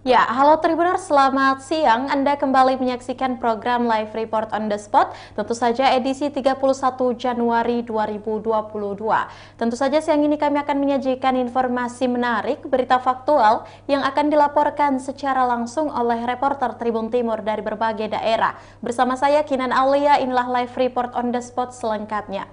Ya, halo Tribuners, selamat siang. Anda kembali menyaksikan program Live Report on the Spot, tentu saja edisi 31 Januari 2022. Tentu saja siang ini kami akan menyajikan informasi menarik, berita faktual yang akan dilaporkan secara langsung oleh reporter Tribun Timur dari berbagai daerah. Bersama saya Kinan Aulia, inilah Live Report on the Spot selengkapnya.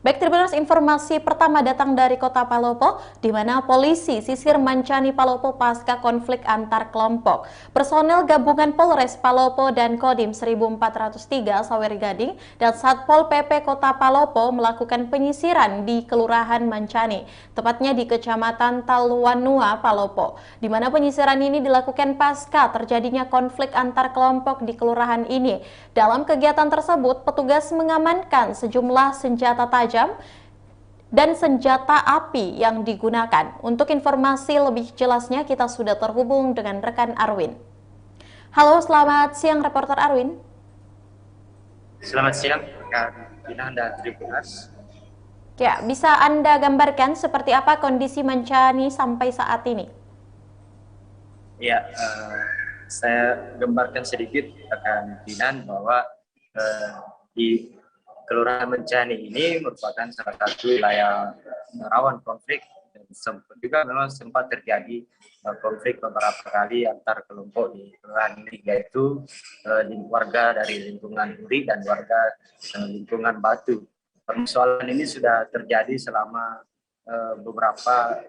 Baik, Tribuners, informasi pertama datang dari Kota Palopo, di mana polisi sisir Mancani Palopo pasca konflik antar kelompok. Personel gabungan Polres Palopo dan Kodim 1403 Sawer Gading dan Satpol PP Kota Palopo melakukan penyisiran di Kelurahan Mancani, tepatnya di Kecamatan Taluanua, Palopo, di mana penyisiran ini dilakukan pasca terjadinya konflik antar kelompok di kelurahan ini. Dalam kegiatan tersebut, petugas mengamankan sejumlah senjata tajam dan senjata api yang digunakan. Untuk informasi lebih jelasnya, kita sudah terhubung dengan rekan Arwin. Halo, selamat siang reporter Arwin. Selamat siang, rekan Bina dan Tribuners. Ya, bisa Anda gambarkan seperti apa kondisi Mancani sampai saat ini? Ya, saya gambarkan sedikit rekan Binan bahwa di Kelurahan Mencani ini merupakan salah satu wilayah rawan konflik dan juga memang sempat terjadi konflik beberapa kali antar kelompok di kelurahan ini, yaitu warga dari lingkungan Uri dan warga lingkungan Batu. Persoalan ini sudah terjadi selama beberapa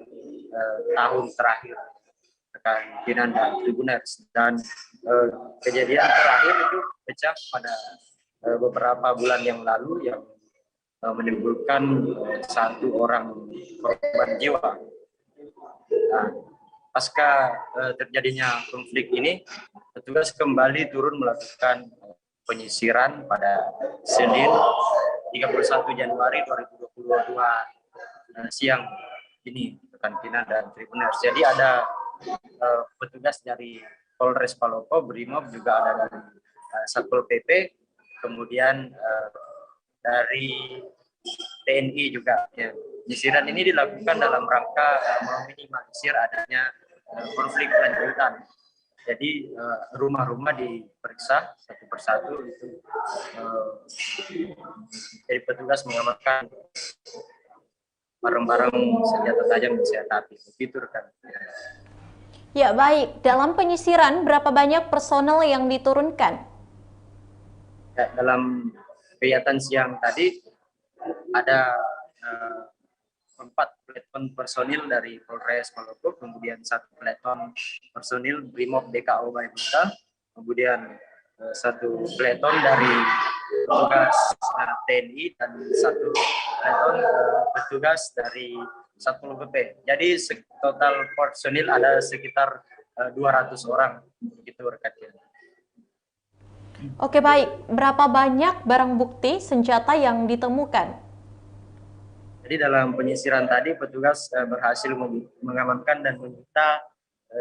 tahun terakhir, rekan Binan dan Tribuners, dan kejadian terakhir itu pecah pada beberapa bulan yang lalu yang menimbulkan satu orang korban jiwa. Nah, pasca terjadinya konflik ini, petugas kembali turun melakukan penyisiran pada Senin 31 Januari 2022 siang ini, rekan Pina dan Tribuners. Jadi ada petugas dari Polres Palopo, Brimob, juga ada dari Satpol PP, kemudian dari TNI juga. Ya. Penyisiran ini dilakukan dalam rangka meminimalisir adanya konflik lanjutan. Jadi rumah-rumah diperiksa satu persatu itu. Jadi petugas mengamankan barang-barang senjata tajam dan senjata api. Begitu, rekan. Ya, baik. Dalam penyisiran, berapa banyak personel yang diturunkan? Ya, dalam kegiatan siang tadi ada 4 peleton personil dari Polres Palopo, kemudian 1 peleton personil Brimob DKO Baibuta, kemudian 1 peleton dari petugas TNI dan 1 peleton petugas dari Satpol PP. Jadi total personil ada sekitar 200 orang, begitu rekan. Oke, baik. Berapa banyak barang bukti senjata yang ditemukan? Jadi dalam penyisiran tadi petugas berhasil mengamankan dan menyita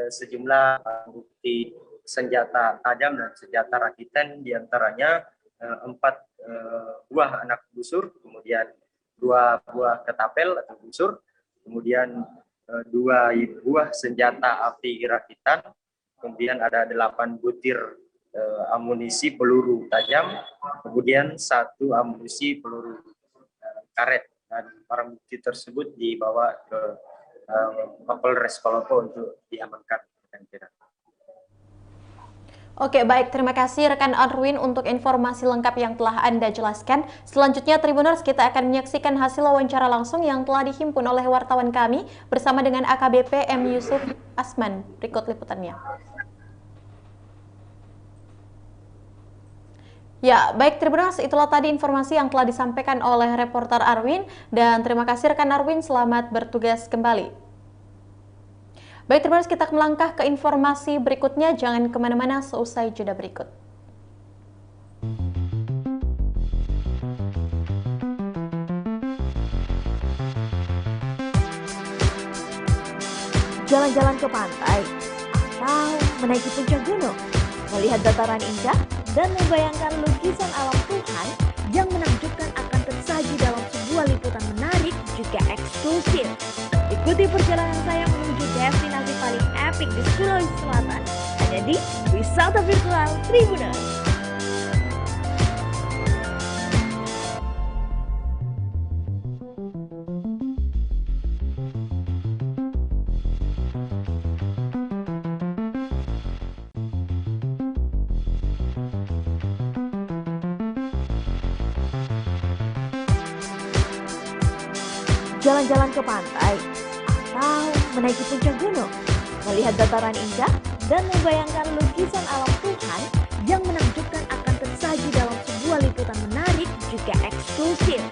sejumlah bukti senjata tajam dan senjata rakitan, diantaranya 4 buah anak busur, kemudian 2 buah ketapel atau busur, kemudian 2 buah senjata api rakitan, kemudian ada 8 butir amunisi peluru tajam, kemudian 1 amunisi peluru karet, dan barang bukti tersebut dibawa ke Polres Palopo untuk diamankan. Oke, baik. Terima kasih rekan Arwin untuk informasi lengkap yang telah Anda jelaskan. Selanjutnya, Tribuners, kita akan menyaksikan hasil wawancara langsung yang telah dihimpun oleh wartawan kami bersama dengan AKBP M. Yusuf Asman. Berikut liputannya. Ya, baik Tribuners, itulah tadi informasi yang telah disampaikan oleh reporter Arwin, dan terima kasih rekan Arwin, selamat bertugas kembali. Baik Tribuners, kita melangkah ke informasi berikutnya, jangan kemana-mana seusai jeda berikut. Jalan-jalan ke pantai atau menaiki puncak gunung, melihat dataran indah, dan membayangkan lukisan alam Tuhan yang menakjubkan akan tersaji dalam sebuah liputan menarik juga eksklusif. Ikuti perjalanan saya menuju destinasi paling epik di Sulawesi Selatan hanya di Wisata Virtual Tribuners. Jalan-jalan ke pantai, atau menaiki puncak gunung, melihat dataran indah, dan membayangkan lukisan alam Tuhan yang menakjubkan akan tersaji dalam sebuah liputan menarik juga eksklusif.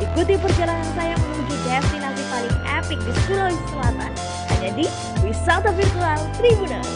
Ikuti perjalanan saya menuju destinasi paling epik di Sulawesi Selatan, hanya di Wisata Virtual Tribuners.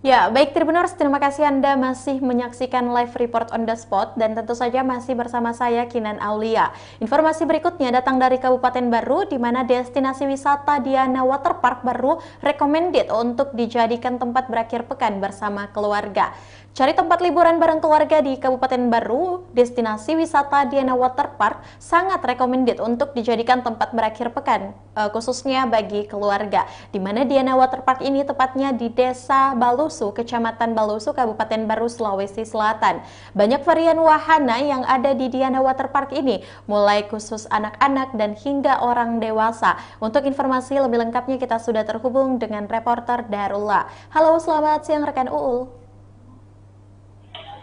Ya, baik Tribuners, terima kasih Anda masih menyaksikan live report on the spot dan tentu saja masih bersama saya Kinan Aulia. Informasi berikutnya datang dari Kabupaten Baru di mana destinasi wisata Diana Waterpark baru recommended untuk dijadikan tempat berakhir pekan bersama keluarga. Cari tempat liburan bareng keluarga di Kabupaten Baru, destinasi wisata Diana Waterpark sangat recommended untuk dijadikan tempat berakhir pekan, khususnya bagi keluarga. Di mana Diana Waterpark ini tepatnya di Desa Balusu, Kecamatan Balusu, Kabupaten Baru, Sulawesi Selatan. Banyak varian wahana yang ada di Diana Waterpark ini, mulai khusus anak-anak dan hingga orang dewasa. Untuk informasi lebih lengkapnya kita sudah terhubung dengan reporter Darullah. Halo, selamat siang rekan Uul.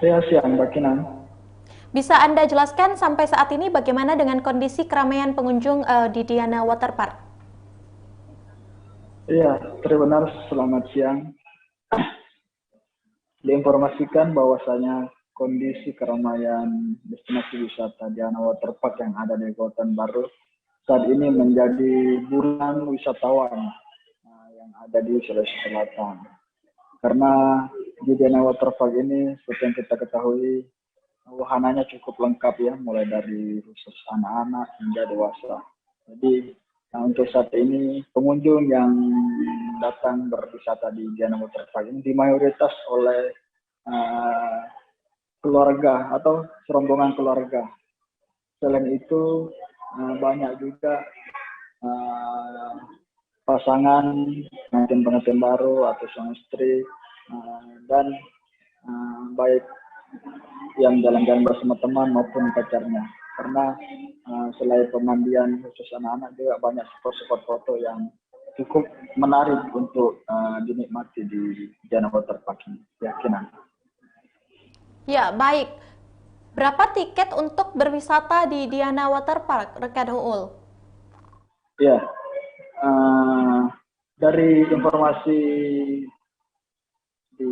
Ya, siang Mbak Kinan. Bisa Anda jelaskan sampai saat ini bagaimana dengan kondisi keramaian pengunjung di Diana Waterpark? Iya, benar, selamat siang. Diinformasikan bahwasanya kondisi keramaian destinasi wisata Diana Waterpark yang ada di Kabupaten Baru saat ini menjadi buruan wisatawan yang ada di Sulawesi Selatan. Karena di Diana Waterpark ini seperti yang kita ketahui wahananya cukup lengkap ya, mulai dari khusus anak-anak hingga dewasa. Jadi untuk saat ini pengunjung yang datang berwisata di Diana Waterpark ini dimayoritas oleh keluarga atau serombongan keluarga. Selain itu banyak juga pasangan pengantin baru atau suami istri dan baik yang jalan-jalan bersama teman maupun pacarnya. Karena selain pemandian khusus anak-anak juga banyak spot-spot foto yang cukup menarik untuk dinikmati di Diana Waterpark ini. Yakinan. Ya, baik. Berapa tiket untuk berwisata di Diana Waterpark, rekan Uul? Ya, dari informasi di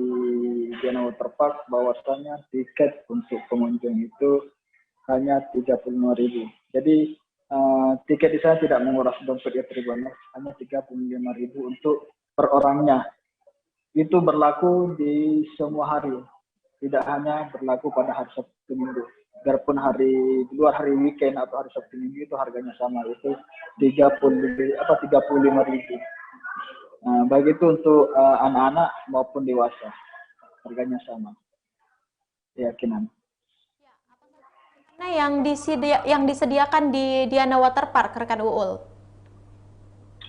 Diana Waterpark bahwasanya tiket untuk pengunjung itu hanya 35.000. Jadi tiket di sana tidak menguras dompet ya Tribuners, hanya 35.000 untuk per orangnya. Itu berlaku di semua hari, tidak hanya berlaku pada hari Sabtu Minggu. Biarpun di luar hari weekend atau hari Sabtu Minggu itu harganya sama, itu 35.000. Baik itu untuk anak-anak maupun dewasa, harganya sama. Keyakinan. Nah, yang disediakan di Diana Waterpark, rekan Uul?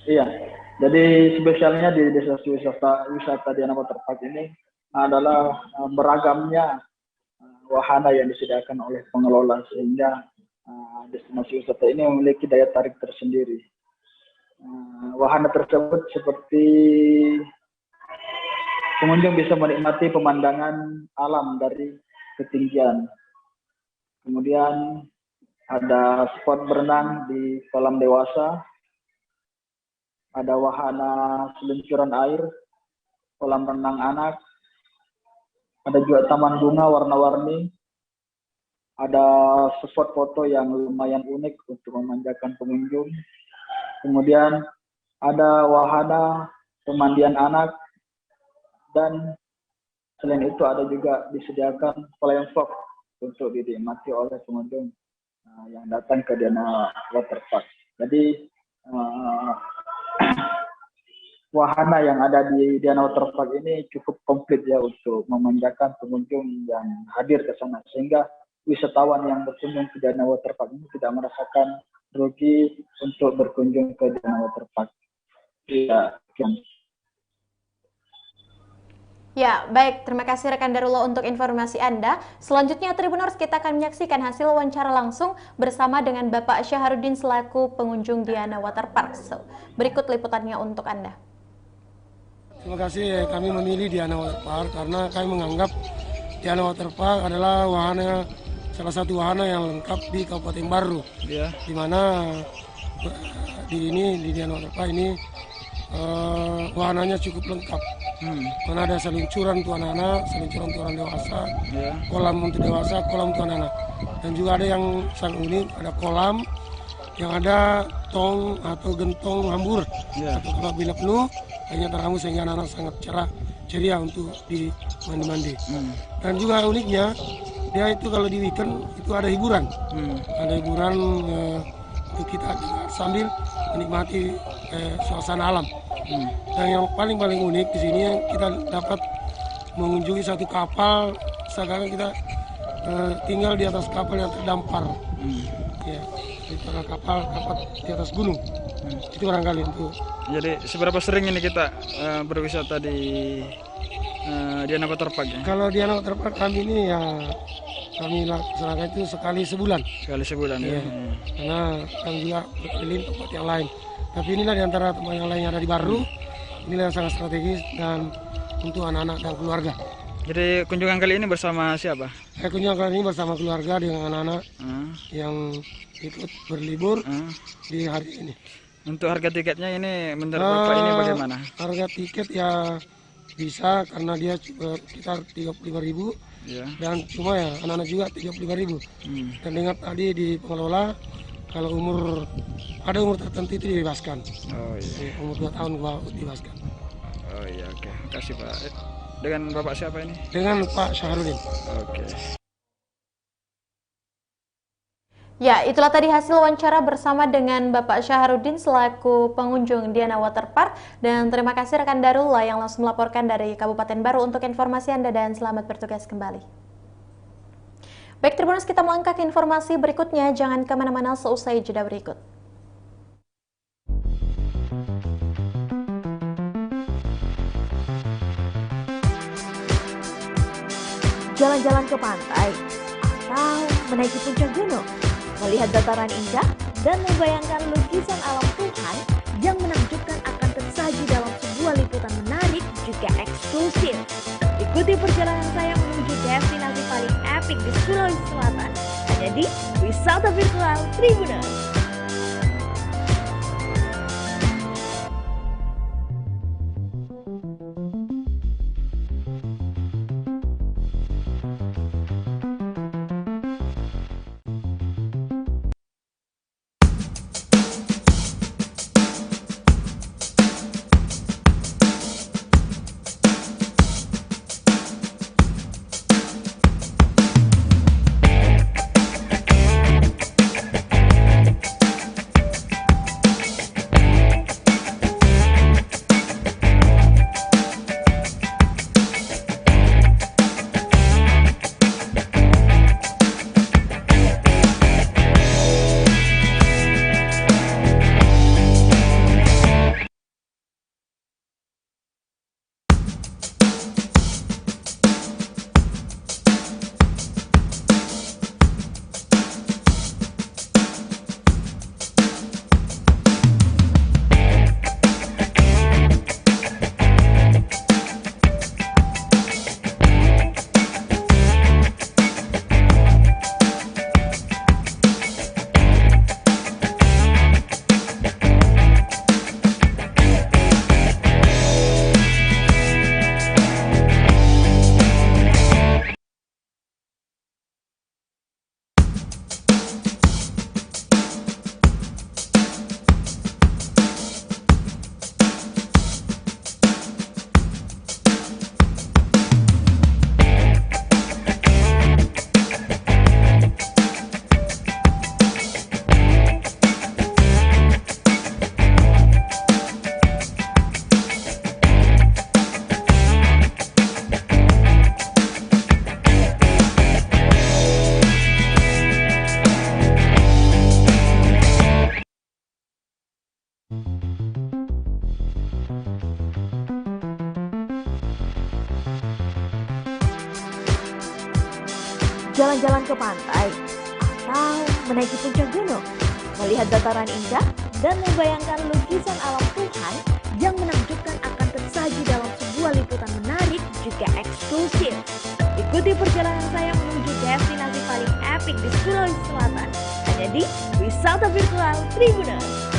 Iya, jadi spesialnya di destinasi wisata Diana Waterpark ini adalah beragamnya wahana yang disediakan oleh pengelola, sehingga destinasi wisata ini memiliki daya tarik tersendiri. Wahana tersebut seperti pengunjung bisa menikmati pemandangan alam dari ketinggian. Kemudian ada spot berenang di kolam dewasa, ada wahana seluncuran air, kolam renang anak, ada juga taman bunga warna-warni, ada spot foto yang lumayan unik untuk memanjakan pengunjung. Kemudian ada wahana pemandian anak, dan selain itu ada juga disediakan flying fox untuk dinikmati oleh pengunjung yang datang ke Diana Waterpark. Jadi wahana yang ada di Diana Waterpark ini cukup komplit ya untuk memanjakan pengunjung yang hadir ke sana, sehingga wisatawan yang berkunjung ke Diana Waterpark ini tidak merasakan rugi untuk berkunjung ke Diana Waterpark. Ya, Ya, baik. Terima kasih rekan Darullah untuk informasi Anda. Selanjutnya Tribuners, kita akan menyaksikan hasil wawancara langsung bersama dengan Bapak Syahrudin selaku pengunjung Diana Waterpark. Berikut liputannya untuk Anda. Terima kasih, kami memilih Diana Waterpark karena kami menganggap Diana Waterpark adalah salah satu wahana yang lengkap di Kabupaten Baru. Ya. Di mana di Diana Waterpark ini wahananya cukup lengkap. Karena ada seluncuran untuk anak-anak, seluncuran untuk orang dewasa, kolam untuk dewasa, kolam untuk anak-anak. Dan juga ada yang sangat unik, ada kolam yang ada tong atau gentong hambur. Atau kalau bila penuh, airnya terhambur sehingga anak-anak sangat ceria untuk mandi-mandi. Dan juga uniknya, dia itu kalau di weekend itu ada hiburan. Ada hiburan untuk kita sambil menikmati suasana alam. Dan yang paling unik di sini kita dapat mengunjungi satu kapal, seakan kita tinggal di atas kapal yang terdampar. Ya, itu kapal di atas gunung. Itu barangkali untuk. Jadi seberapa sering ini kita berwisata di Diana Waterpark ya? Kalau Diana Waterpark kami ini ya kami laksanakan itu sekali sebulan. Sekali sebulan ya. Karena kami juga berkeliling tempat yang lain. Tapi inilah di antara tempat yang lain yang ada di Baru, inilah yang sangat strategis dan untuk anak-anak dan keluarga. Jadi kunjungan kali ini bersama siapa? Kunjungan kali ini bersama keluarga dengan anak-anak yang ikut berlibur di hari ini. Untuk harga tiketnya ini menurut Bapak ini bagaimana? Harga tiket ya bisa karena dia sekitar 35.000 dan cuma ya anak-anak juga 35.000. Dan dengar tadi di pengelola kalau ada umur tertentu itu dibebaskan. Oh iya. Umur 2 tahun dibebaskan. Oh iya, oke. Makasih Pak. Dengan Bapak siapa ini? Dengan Pak Syahrudin. Oke. Ya, itulah tadi hasil wawancara bersama dengan Bapak Syahrudin selaku pengunjung Diana Waterpark. Dan terima kasih rekan Darullah yang langsung melaporkan dari Kabupaten Baru untuk informasi Anda dan selamat bertugas kembali. Baik Tribuners, kita melangkah ke informasi berikutnya. Jangan kemana-mana seusai jeda berikut. Jalan-jalan ke pantai atau menaiki puncak gunung, melihat dataran indah dan membayangkan lukisan alam Tuhan yang menakjubkan akan tersaji dalam sebuah liputan menarik juga eksklusif. Ikuti perjalanan saya menuju destinasi paling epik di Sulawesi Selatan, hanya di Wisata Virtual Tribuners. berjalan-jalan ke pantai atau menaiki puncak gunung, melihat dataran indah dan membayangkan lukisan alam Tuhan yang menakjubkan akan tersaji dalam sebuah liputan menarik juga eksklusif. Ikuti perjalanan saya menuju destinasi paling epik di Sulawesi Selatan hanya di Wisata Virtual Tribuners.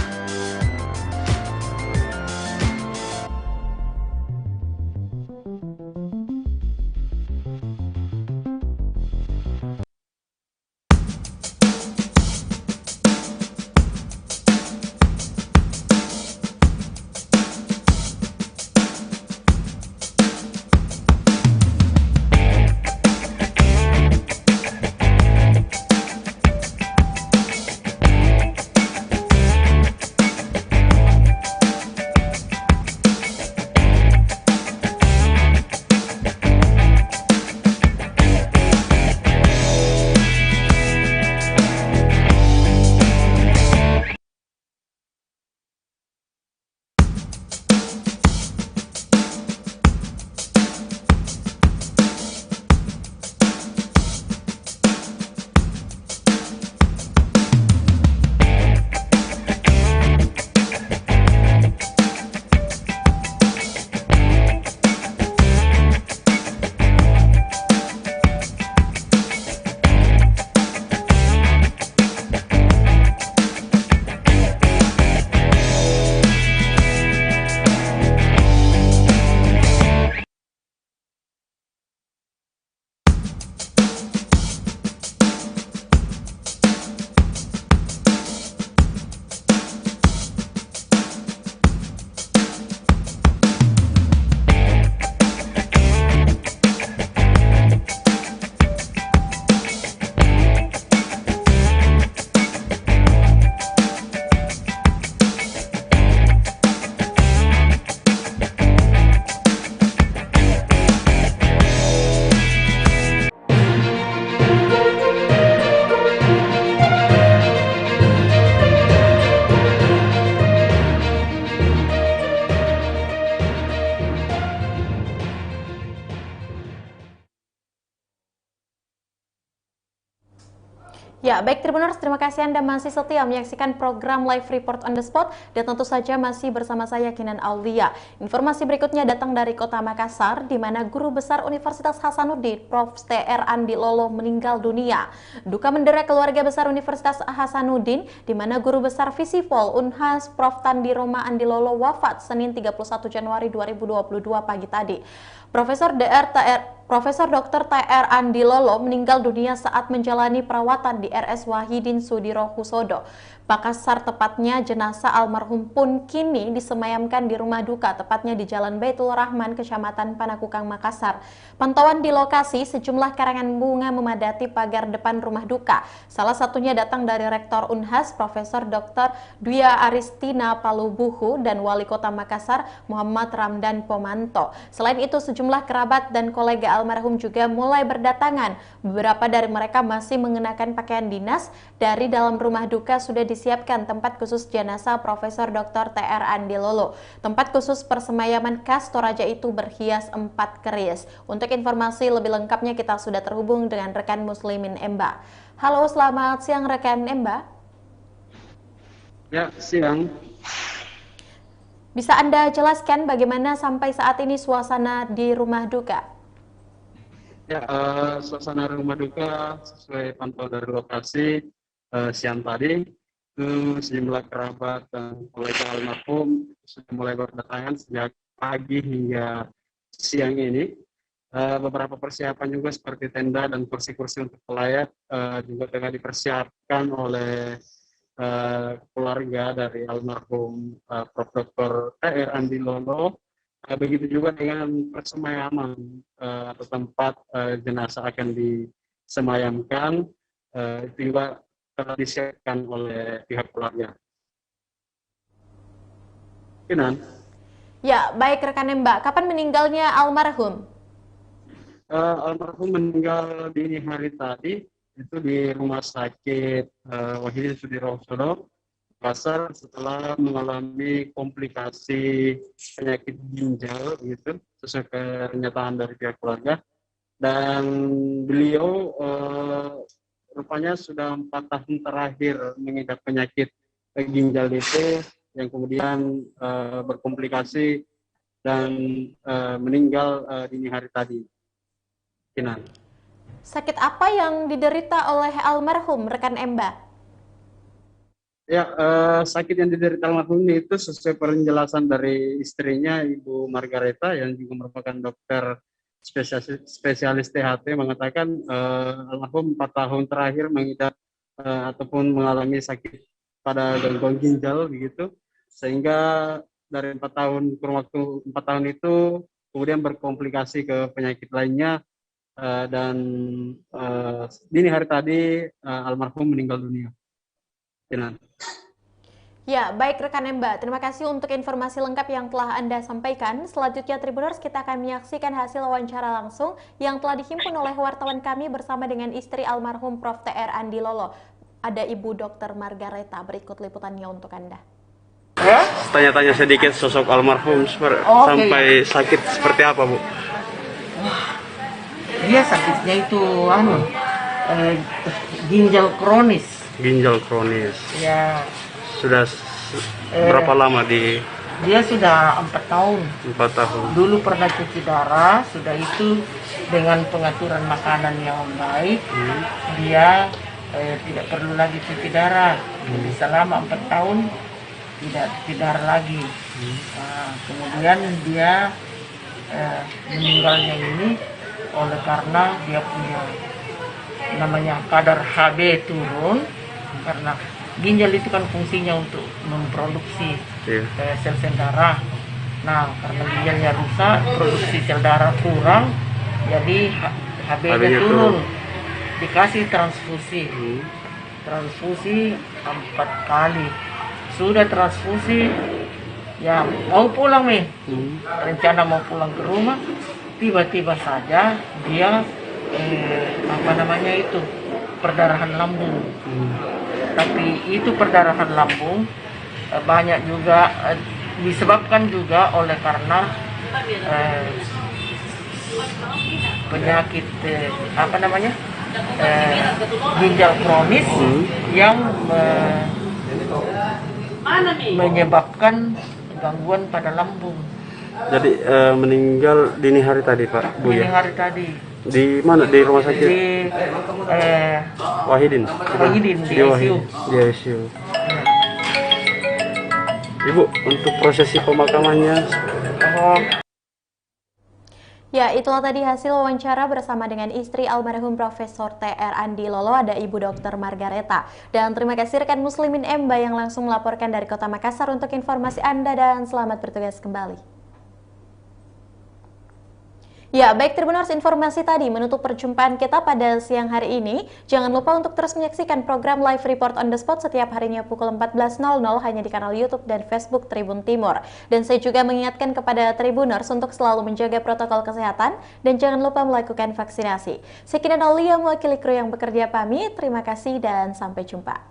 Ya, baik Tribuners, terima kasih Anda masih setia menyaksikan program Live Report on the Spot dan tentu saja masih bersama saya Kinan Aulia. Informasi berikutnya datang dari Kota Makassar, di mana Guru Besar Universitas Hasanuddin, Prof. T.R. Andi Lolo meninggal dunia. Duka mendera keluarga besar Universitas Hasanuddin, di mana Guru Besar Visipol Unhas Prof. Tandi Roma Andi Lolo wafat Senin 31 Januari 2022 pagi tadi. Profesor Dr. T.R. Andi Lolo meninggal dunia saat menjalani perawatan di RS Wahidin Sudirohusodo, Makassar. Tepatnya jenazah almarhum pun kini disemayamkan di rumah duka, tepatnya di Jalan Baitul Rahman, Kecamatan Panakukang, Makassar. Pantauan di lokasi, sejumlah karangan bunga memadati pagar depan rumah duka. Salah satunya datang dari Rektor Unhas, Profesor Dr. Dwi Aristina Palubuhu, dan Wali Kota Makassar, Muhammad Ramdan Pomanto. Selain itu, sejumlah kerabat dan kolega almarhum juga mulai berdatangan. Beberapa dari mereka masih mengenakan pakaian dinas. Dari dalam rumah duka sudah disiapkan tempat khusus jenazah Profesor Dr. T.R. Andi Lolo. Tempat khusus persemayaman khas Toraja itu berhias 4 keris. Untuk informasi lebih lengkapnya kita sudah terhubung dengan rekan Muslimin Emba. Halo, selamat siang rekan Emba. Ya, siang. Bisa Anda jelaskan bagaimana sampai saat ini suasana di rumah duka? Ya, suasana rumah duka sesuai pantauan dari lokasi siang tadi, sejumlah kerabat dan kolega almarhum sudah mulai berdatangan sejak pagi hingga siang ini. Beberapa persiapan juga seperti tenda dan kursi-kursi untuk pelayat juga tengah dipersiapkan oleh keluarga dari almarhum Prof. Dr. T.R. Andi Lolo. Begitu juga dengan persemayaman atau tempat jenazah akan disemayamkan, itu juga telah disiapkan oleh pihak keluarga. Kinan? Ya, baik rekan Mbak. Kapan meninggalnya almarhum? Almarhum meninggal dini hari tadi, itu di Rumah Sakit Wahidin Sudirohusodo, Makassar, setelah mengalami komplikasi penyakit ginjal, gitu, sesuai pernyataan dari pihak keluarga. dan beliau rupanya sudah 4 tahun terakhir mengidap penyakit ginjal itu yang kemudian berkomplikasi dan meninggal dini hari tadi. Kinan. Sakit apa yang diderita oleh almarhum rekan Emba? Ya, sakit yang diderita almarhum itu sesuai penjelasan dari istrinya, Ibu Margareta, yang juga merupakan dokter spesialis THT, mengatakan almarhum 4 tahun terakhir mengidap ataupun mengalami sakit pada gangguan ginjal begitu, sehingga dari 4 tahun kurun waktu 4 tahun itu kemudian berkomplikasi ke penyakit lainnya. Dan dini hari tadi almarhum meninggal dunia. Ya, baik rekan Emba, terima kasih untuk informasi lengkap yang telah Anda sampaikan. Selanjutnya Tribuners, kita akan menyaksikan hasil wawancara langsung yang telah dihimpun oleh wartawan kami bersama dengan istri almarhum Prof. TR Andi Lolo. Ada Ibu Dr. Margareta, berikut liputannya untuk Anda. Tanya-tanya sedikit sosok almarhum sampai sakit seperti apa, Bu? Dia sakitnya itu ginjal kronis. Ginjal kronis. Ya. Sudah berapa lama di? Dia sudah 4 tahun. 4 tahun. Dulu pernah cuci darah, sudah itu dengan pengaturan makanan yang baik, dia tidak perlu lagi cuci darah. Jadi selama 4 tahun tidak cuci darah lagi. Nah, kemudian dia meninggalnya ini oleh karena dia punya namanya kadar HB turun, karena ginjal itu kan fungsinya untuk memproduksi sel-sel darah. Nah, karena ginjalnya rusak, produksi sel darah kurang, jadi HB-nya turun. Dikasih transfusi, transfusi 4 kali. Sudah transfusi, ya mau pulang nih, rencana mau pulang ke rumah. Tiba-tiba saja dia perdarahan lambung. Tapi itu perdarahan lambung banyak juga disebabkan juga oleh karena penyakit ginjal kronis yang menyebabkan gangguan pada lambung. Jadi meninggal dini hari tadi, Pak, Bu, dini ya? hari tadi. Di mana? Di rumah sakit? Di Wahidin. Wahidin, di ICU. Di ICU. Ibu, untuk prosesi pemakamannya? Ya, itulah tadi hasil wawancara bersama dengan istri almarhum Profesor TR Andi Lolo, ada Ibu Dr. Margareta. Dan terima kasih rekan Muslimin Emba yang langsung melaporkan dari Kota Makassar untuk informasi Anda, dan selamat bertugas kembali. Ya, baik Tribuners, informasi tadi menutup perjumpaan kita pada siang hari ini. Jangan lupa untuk terus menyaksikan program Live Report on the Spot setiap harinya pukul 14.00 hanya di kanal YouTube dan Facebook Tribun Timur. Dan saya juga mengingatkan kepada Tribuners untuk selalu menjaga protokol kesehatan dan jangan lupa melakukan vaksinasi. Sekian Aulia mewakili kru yang bekerja pamit. Terima kasih dan sampai jumpa.